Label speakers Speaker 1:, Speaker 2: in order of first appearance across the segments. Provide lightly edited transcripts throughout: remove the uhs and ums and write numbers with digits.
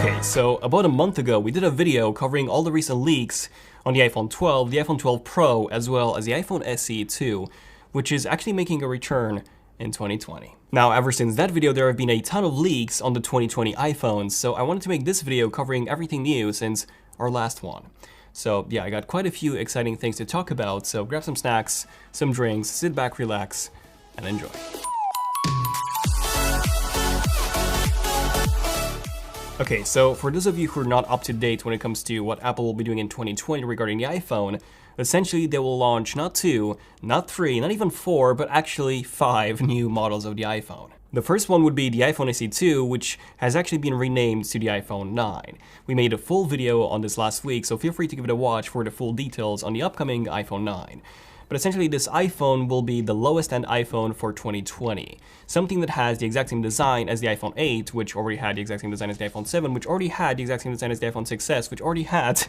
Speaker 1: Okay, so about a month ago, we did a video covering all the recent leaks on the iPhone 12, the iPhone 12 Pro, as well as the iPhone SE 2, which is actually making a return in 2020. Now, ever since that video, there have been a ton of leaks on the 2020 iPhones, so I wanted to make this video covering everything new since our last one. So yeah, I got quite a few exciting things to talk about, so grab some snacks, some drinks, sit back, relax, and enjoy. Okay, so for those of you who are not up to date when it comes to what Apple will be doing in 2020 regarding the iPhone, essentially they will launch not 2, not 3, not even 4, but actually 5 new models of the iPhone. The first one would be the iPhone SE 2, which has actually been renamed to the iPhone 9. We made a full video on this last week, so feel free to give it a watch for the full details on the upcoming iPhone 9. But essentially this iPhone will be the lowest end iPhone for 2020. Something that has the exact same design as the iPhone 8, which already had the exact same design as the iPhone 7, which already had the exact same design as the iPhone 6s, which already had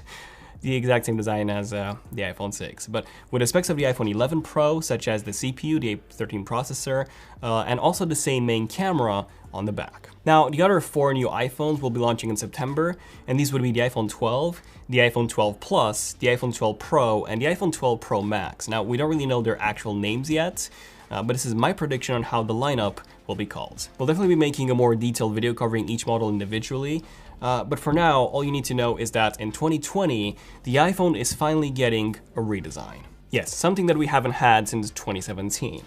Speaker 1: the exact same design as the iPhone 6. But with the specs of the iPhone 11 Pro, such as the CPU, the A13 processor, and also the same main camera on the back. Now, the other 4 new iPhones will be launching in September, and these would be the iPhone 12, the iPhone 12 Plus, the iPhone 12 Pro, and the iPhone 12 Pro Max. Now, we don't really know their actual names yet, but this is my prediction on how the lineup will be called. We'll definitely be making a more detailed video covering each model individually, but for now, all you need to know is that in 2020, the iPhone is finally getting a redesign. Yes, something that we haven't had since 2017.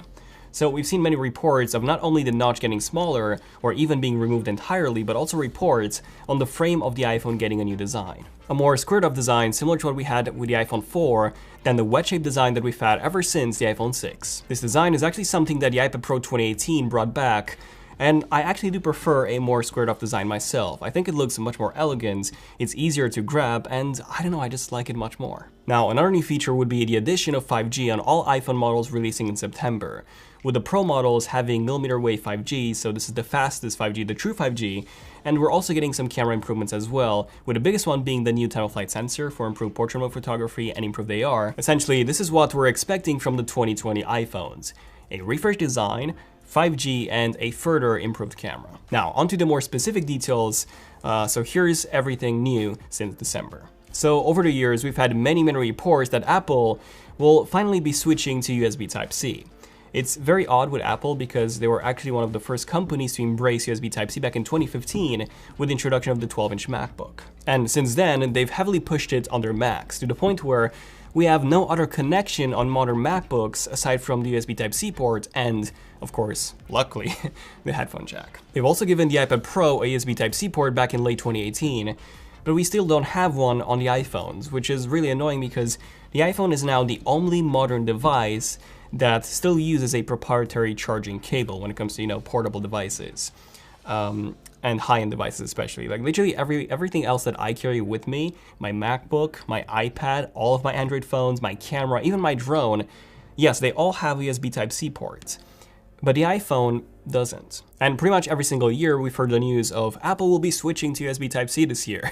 Speaker 1: So we've seen many reports of not only the notch getting smaller or even being removed entirely, but also reports on the frame of the iPhone getting a new design. A more squared up design similar to what we had with the iPhone 4 than the wedge-shaped design that we've had ever since the iPhone 6. This design is actually something that the iPad Pro 2018 brought back, and I actually do prefer a more squared up design myself. I think it looks much more elegant, it's easier to grab, and I don't know, I just like it much more. Now, another new feature would be the addition of 5G on all iPhone models releasing in September, with the Pro models having millimeter wave 5G, so this is the fastest 5G, the true 5G, and we're also getting some camera improvements as well, with the biggest one being the new time-of-flight sensor for improved portrait mode photography and improved AR. Essentially, this is what we're expecting from the 2020 iPhones: a refreshed design, 5G, and a further improved camera. Now, onto the more specific details, so here's everything new since December. So over the years, we've had many reports that Apple will finally be switching to USB Type-C. It's very odd with Apple because they were actually one of the first companies to embrace USB Type-C back in 2015 with the introduction of the 12-inch MacBook. And since then, they've heavily pushed it on their Macs to the point where we have no other connection on modern MacBooks aside from the USB Type-C port and, of course, luckily, the headphone jack. They've also given the iPad Pro a USB Type-C port back in late 2018, but we still don't have one on the iPhones, which is really annoying because the iPhone is now the only modern device that still uses a proprietary charging cable when it comes to, portable devices, and high-end devices especially. Like literally everything else that I carry with me, my MacBook, my iPad, all of my Android phones, my camera, even my drone, yes, they all have USB Type-C ports, but the iPhone doesn't. And pretty much every single year we've heard the news of Apple will be switching to USB Type-C this year,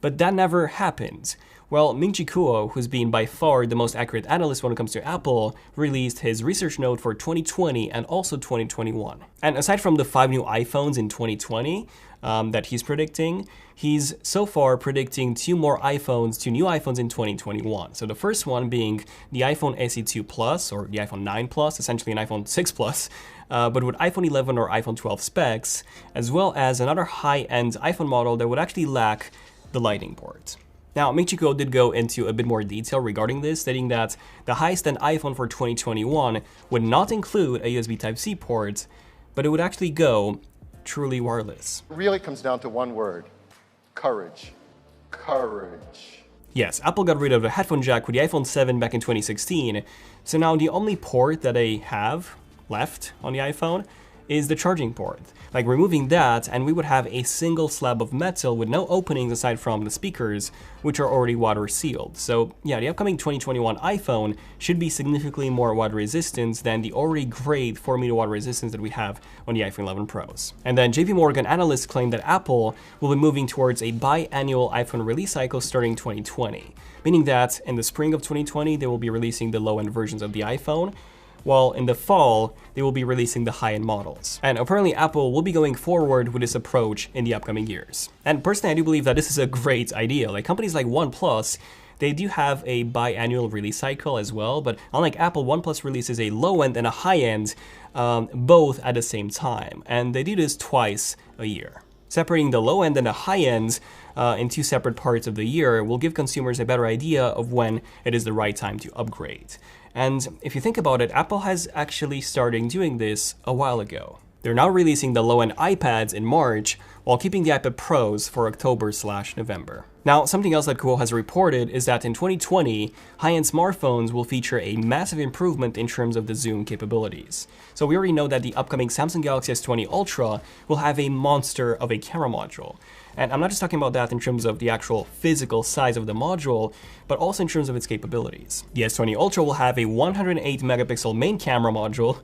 Speaker 1: but that never happened. Well, Ming-Chi Kuo, who's been by far the most accurate analyst when it comes to Apple, released his research note for 2020 and also 2021. And aside from the 5 new iPhones in 2020 that he's predicting, he's so far predicting 2 new iPhones in 2021. So the first one being the iPhone SE 2 Plus, or the iPhone 9 Plus, essentially an iPhone 6 Plus, but with iPhone 11 or iPhone 12 specs, as well as another high-end iPhone model that would actually lack the Lightning port. Now, Ming-Chi Kuo did go into a bit more detail regarding this, stating that the highest-end iPhone for 2021 would not include a USB Type-C port, but it would actually go truly wireless.
Speaker 2: It really comes down to one word: courage. Courage.
Speaker 1: Yes, Apple got rid of the headphone jack with the iPhone 7 back in 2016, so now the only port that they have left on the iPhone is the charging port. Like removing that, and we would have a single slab of metal with no openings aside from the speakers, which are already water sealed. So yeah, the upcoming 2021 iPhone should be significantly more water resistant than the already great 4-meter water resistance that we have on the iPhone 11 Pros. And then JP Morgan analysts claim that Apple will be moving towards a biannual iPhone release cycle starting 2020, meaning that in the spring of 2020 they will be releasing the low-end versions of the iPhone, while in the fall, they will be releasing the high-end models. And apparently Apple will be going forward with this approach in the upcoming years. And personally, I do believe that this is a great idea. Like companies like OnePlus, they do have a biannual release cycle as well, but unlike Apple, OnePlus releases a low-end and a high-end both at the same time. And they do this twice a year. Separating the low-end and the high-end in two separate parts of the year will give consumers a better idea of when it is the right time to upgrade. And if you think about it, Apple has actually started doing this a while ago. They're now releasing the low-end iPads in March, while keeping the iPad Pros for October/November. Now, something else that Kuo has reported is that in 2020, high-end smartphones will feature a massive improvement in terms of the zoom capabilities. So we already know that the upcoming Samsung Galaxy S20 Ultra will have a monster of a camera module. And I'm not just talking about that in terms of the actual physical size of the module, but also in terms of its capabilities. The S20 Ultra will have a 108 megapixel main camera module,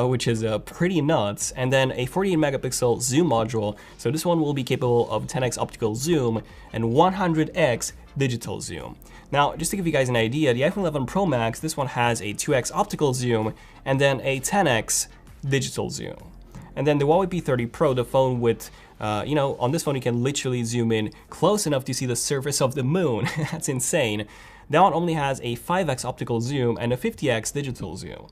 Speaker 1: which is pretty nuts, and then a 48 megapixel zoom module. So this one will be capable of 10x optical zoom and 100x digital zoom. Now, just to give you guys an idea, the iPhone 11 Pro Max, this one has a 2x optical zoom and then a 10x digital zoom. And then the Huawei P30 Pro, the phone with, on this phone you can literally zoom in close enough to see the surface of the moon. That's insane. That one only has a 5x optical zoom and a 50x digital zoom.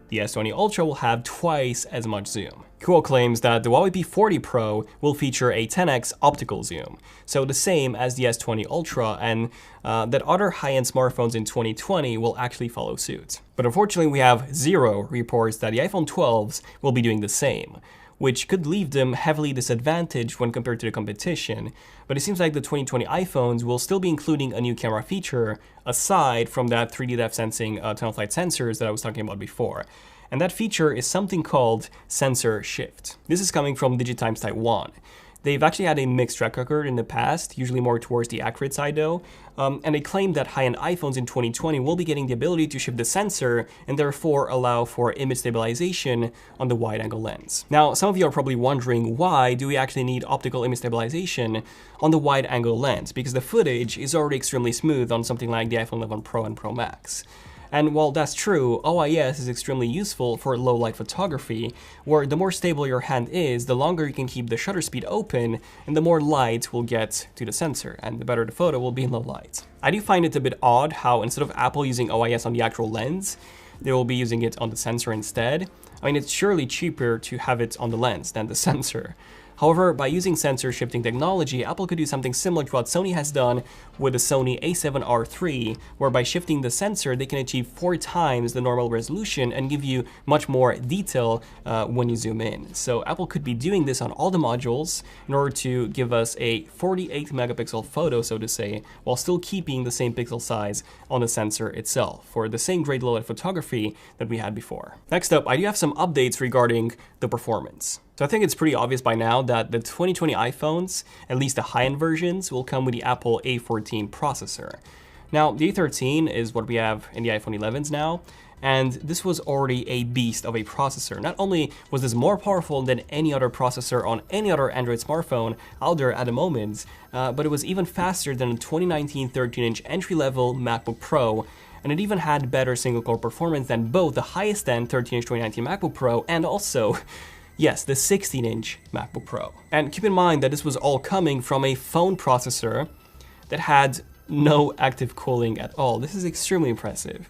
Speaker 1: The S20 Ultra will have twice as much zoom. Kuo claims that the Huawei P40 Pro will feature a 10x optical zoom, so the same as the S20 Ultra, and that other high-end smartphones in 2020 will actually follow suit. But unfortunately, we have zero reports that the iPhone 12s will be doing the same, which could leave them heavily disadvantaged when compared to the competition. But it seems like the 2020 iPhones will still be including a new camera feature, aside from that 3D depth sensing time-of-flight sensors that I was talking about before. And that feature is something called sensor shift. This is coming from Digitimes Taiwan. They've actually had a mixed track record in the past, usually more towards the accurate side though, and they claim that high-end iPhones in 2020 will be getting the ability to shift the sensor and therefore allow for image stabilization on the wide-angle lens. Now, some of you are probably wondering, why do we actually need optical image stabilization on the wide-angle lens? Because the footage is already extremely smooth on something like the iPhone 11 Pro and Pro Max. And while that's true, OIS is extremely useful for low-light photography, where the more stable your hand is, the longer you can keep the shutter speed open, and the more light will get to the sensor, and the better the photo will be in low light. I do find it a bit odd how instead of Apple using OIS on the actual lens, they will be using it on the sensor instead. I mean, it's surely cheaper to have it on the lens than the sensor. However, by using sensor shifting technology, Apple could do something similar to what Sony has done with the Sony a7R III, where by shifting the sensor, they can achieve 4 times the normal resolution and give you much more detail when you zoom in. So Apple could be doing this on all the modules in order to give us a 48 megapixel photo, so to say, while still keeping the same pixel size on the sensor itself for the same great low-light photography that we had before. Next up, I do have some updates regarding the performance. So I think it's pretty obvious by now that the 2020 iPhones, at least the high-end versions, will come with the Apple A14 processor. Now, the A13 is what we have in the iPhone 11s now, and this was already a beast of a processor. Not only was this more powerful than any other processor on any other Android smartphone out there at the moment, but it was even faster than the 2019 13-inch entry-level MacBook Pro, and it even had better single-core performance than both the highest-end 13-inch 2019 MacBook Pro and also, yes, the 16-inch MacBook Pro. And keep in mind that this was all coming from a phone processor that had no active cooling at all. This is extremely impressive.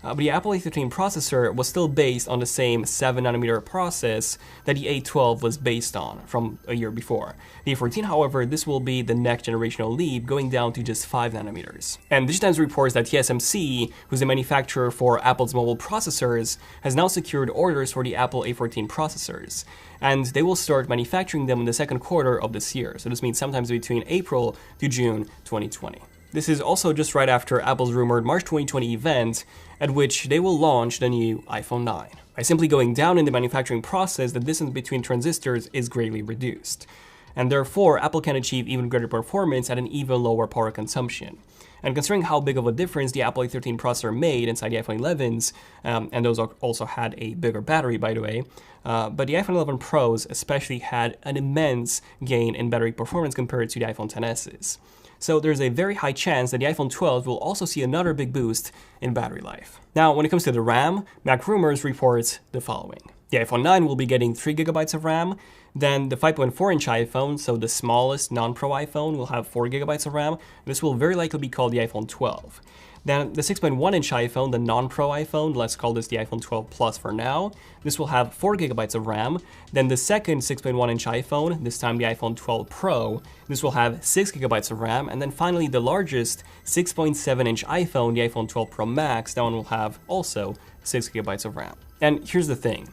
Speaker 1: But the Apple A13 processor was still based on the same 7nm process that the A12 was based on from a year before. The A14, however, this will be the next generational leap, going down to just 5nm. And Digitimes reports that TSMC, who's the manufacturer for Apple's mobile processors, has now secured orders for the Apple A14 processors. And they will start manufacturing them in the second quarter of this year. So this means sometimes between April to June 2020. This is also just right after Apple's rumored March 2020 event, at which they will launch the new iPhone 9. By simply going down in the manufacturing process, the distance between transistors is greatly reduced. and therefore Apple can achieve even greater performance at an even lower power consumption. And considering how big of a difference the Apple A13 processor made inside the iPhone 11s, and those also had a bigger battery, by the way, but the iPhone 11 Pros especially had an immense gain in battery performance compared to the iPhone XS's. So there's a very high chance that the iPhone 12 will also see another big boost in battery life. Now, when it comes to the RAM, MacRumors reports the following. The iPhone 9 will be getting 3GB of RAM, then the 5.4-inch iPhone, so the smallest non-Pro iPhone, will have 4GB of RAM. This will very likely be called the iPhone 12. Then the 6.1-inch iPhone, the non-Pro iPhone, let's call this the iPhone 12 Plus for now, this will have 4GB of RAM. Then the second 6.1-inch iPhone, this time the iPhone 12 Pro, this will have 6GB of RAM. And then finally the largest 6.7-inch iPhone, the iPhone 12 Pro Max, that one will have also 6GB of RAM. And here's the thing.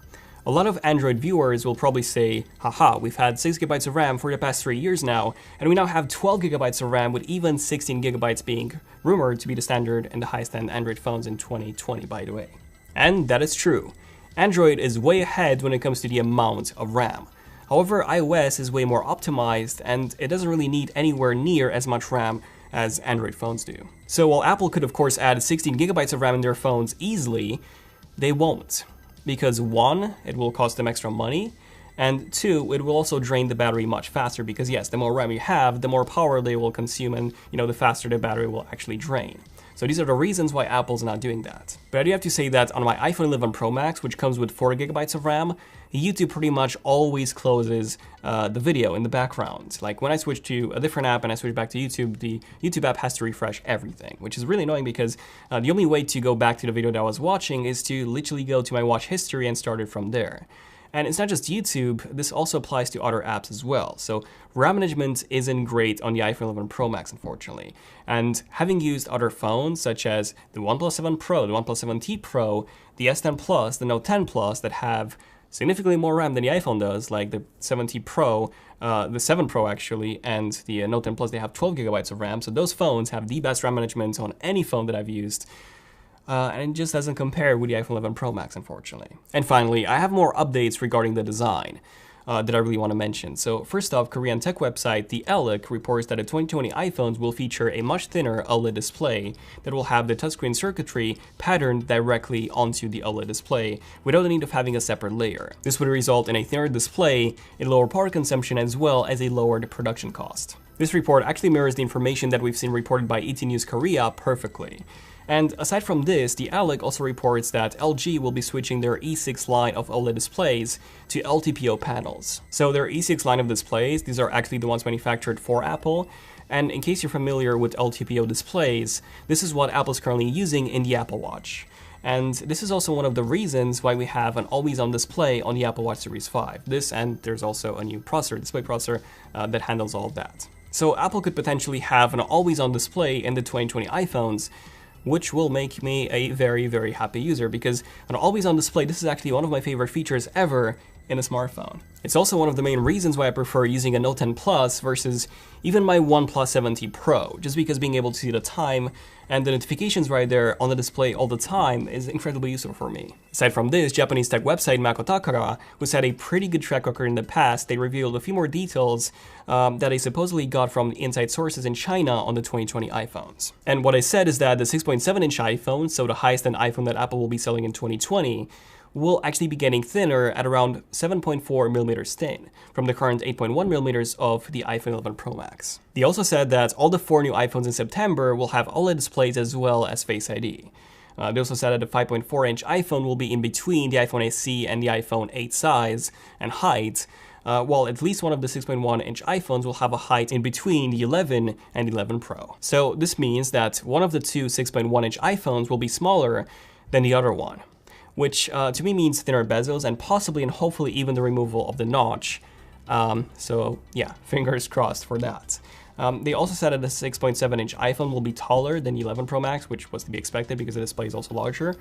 Speaker 1: A lot of Android viewers will probably say, haha, we've had 6GB of RAM for the past 3 years now, and we now have 12GB of RAM with even 16GB being rumored to be the standard and the highest-end Android phones in 2020, by the way. And that is true. Android is way ahead when it comes to the amount of RAM. However, iOS is way more optimized, and it doesn't really need anywhere near as much RAM as Android phones do. So while Apple could of course add 16GB of RAM in their phones easily, they won't. Because 1, it will cost them extra money, and 2, it will also drain the battery much faster because yes, the more RAM you have, the more power they will consume, and the faster the battery will actually drain. So these are the reasons why Apple's not doing that. But I do have to say that on my iPhone 11 Pro Max, which comes with 4GB of RAM, YouTube pretty much always closes the video in the background. Like when I switch to a different app and I switch back to YouTube, the YouTube app has to refresh everything, which is really annoying because the only way to go back to the video that I was watching is to literally go to my watch history and start it from there. And it's not just YouTube, this also applies to other apps as well. So RAM management isn't great on the iPhone 11 Pro Max, unfortunately. And having used other phones such as the OnePlus 7 Pro, the OnePlus 7T Pro, the S10 Plus, the Note 10 Plus that have significantly more RAM than the iPhone does, like the 7T Pro, the 7 Pro actually, and the Note 10 Plus, they have 12GB of RAM. So those phones have the best RAM management on any phone that I've used. And it just doesn't compare with the iPhone 11 Pro Max, unfortunately. And finally, I have more updates regarding the design that I really want to mention. So first off, Korean tech website The Alec reports that the 2020 iPhones will feature a much thinner OLED display that will have the touchscreen circuitry patterned directly onto the OLED display without the need of having a separate layer. This would result in a thinner display, a lower power consumption, as well as a lowered production cost. This report actually mirrors the information that we've seen reported by ET News Korea perfectly. And aside from this, the Alec also reports that LG will be switching their E6 line of OLED displays to LTPO panels. So their E6 line of displays, these are actually the ones manufactured for Apple. And in case you're familiar with LTPO displays, this is what Apple's currently using in the Apple Watch. And this is also one of the reasons why we have an always-on display on the Apple Watch Series 5. This, and there's also a new processor, display processor, that handles all of that. So Apple could potentially have an always-on display in the 2020 iPhones, which will make me a very, very happy user because an always-on display, this is actually one of my favorite features ever in a smartphone. It's also one of the main reasons why I prefer using a Note 10 Plus versus even my OnePlus 7T Pro, just because being able to see the time and the notifications right there on the display all the time is incredibly useful for me. Aside from this, Japanese tech website Mako Takara, who's had a pretty good track record in the past, they revealed a few more details that they supposedly got from inside sources in China on the 2020 iPhones. And what I said is that the 6.7-inch iPhone, so the highest-end iPhone that Apple will be selling in 2020, will actually be getting thinner at around 7.4 millimeters thin from the current 8.1 millimeters of the iPhone 11 Pro Max. They also said that all the 4 new iPhones in September will have OLED displays as well as Face ID. They also said that the 5.4-inch iPhone will be in between the iPhone SE and the iPhone 8 size and height, while at least one of the 6.1-inch iPhones will have a height in between the 11 and 11 Pro. So this means that one of the two 6.1-inch iPhones will be smaller than the other one, which to me means thinner bezels and possibly and hopefully even the removal of the notch. So yeah, fingers crossed for that. They also said that the 6.7-inch iPhone will be taller than the 11 Pro Max, which was to be expected because the display is also larger.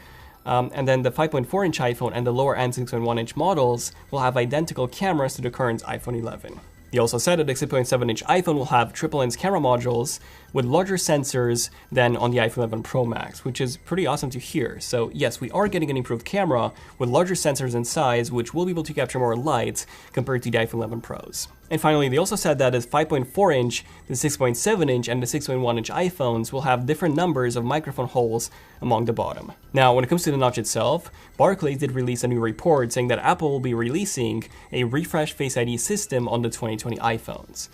Speaker 1: And then the 5.4-inch iPhone and the lower-end 6.1-inch models will have identical cameras to the current iPhone 11. They also said that the 6.7-inch iPhone will have triple lens camera modules with larger sensors than on the iPhone 11 Pro Max, which is pretty awesome to hear. So yes, we are getting an improved camera with larger sensors in size, which will be able to capture more light compared to the iPhone 11 Pros. And finally, they also said that the 5.4 inch, the 6.7 inch, and the 6.1 inch iPhones will have different numbers of microphone holes along the bottom. Now, when it comes to the notch itself, Barclays did release a new report saying that Apple will be releasing a refreshed Face ID system on the 2020 iPhones.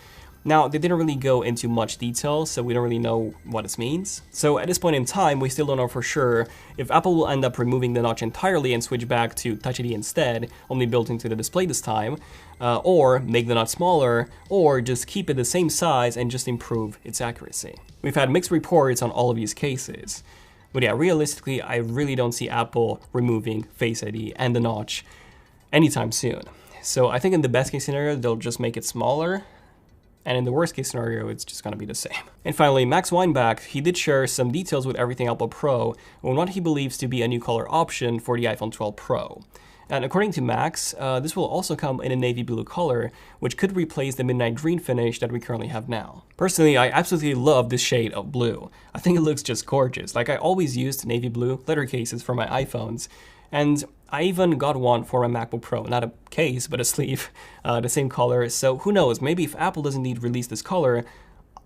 Speaker 1: Now, they didn't really go into much detail, so we don't really know what this means. So at this point in time, we still don't know for sure if Apple will end up removing the notch entirely and switch back to Touch ID instead, only built into the display this time, or make the notch smaller, or just keep it the same size and just improve its accuracy. We've had mixed reports on all of these cases. But yeah, realistically, I really don't see Apple removing Face ID and the notch anytime soon. So I think in the best case scenario, they'll just make it smaller, and in the worst case scenario, it's just gonna be the same. And finally, Max Weinbach, he did share some details with Everything Apple Pro on what he believes to be a new color option for the iPhone 12 Pro. And according to Max, this will also come in a navy blue color, which could replace the midnight green finish that we currently have now. Personally, I absolutely love this shade of blue. I think it looks just gorgeous. Like, I always used navy blue leather cases for my iPhones, and I even got one for my MacBook Pro, not a case, but a sleeve, the same color. So who knows, maybe if Apple doesn't indeed release this color,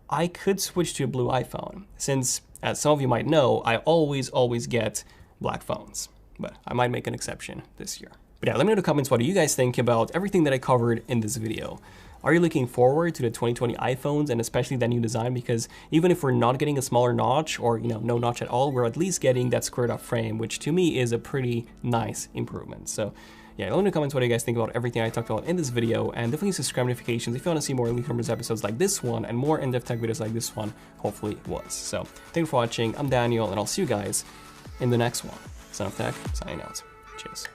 Speaker 1: I could switch to a blue iPhone, since, as some of you might know, I always get black phones. But I might make an exception this year. But yeah, let me know in the comments what do you guys think about everything that I covered in this video. Are you looking forward to the 2020 iPhones and especially that new design? Because even if we're not getting a smaller notch or, you know, no notch at all, we're at least getting that squared up frame, which to me is a pretty nice improvement. So yeah, let me know in the comments what you guys think about everything I talked about in this video, and definitely subscribe notifications if you want to see more Elite Numbers episodes like this one and more in-depth tech videos like this one hopefully was. So thank you for watching. I'm Daniel, and I'll see you guys in the next one. Son of Tech, signing out. Cheers.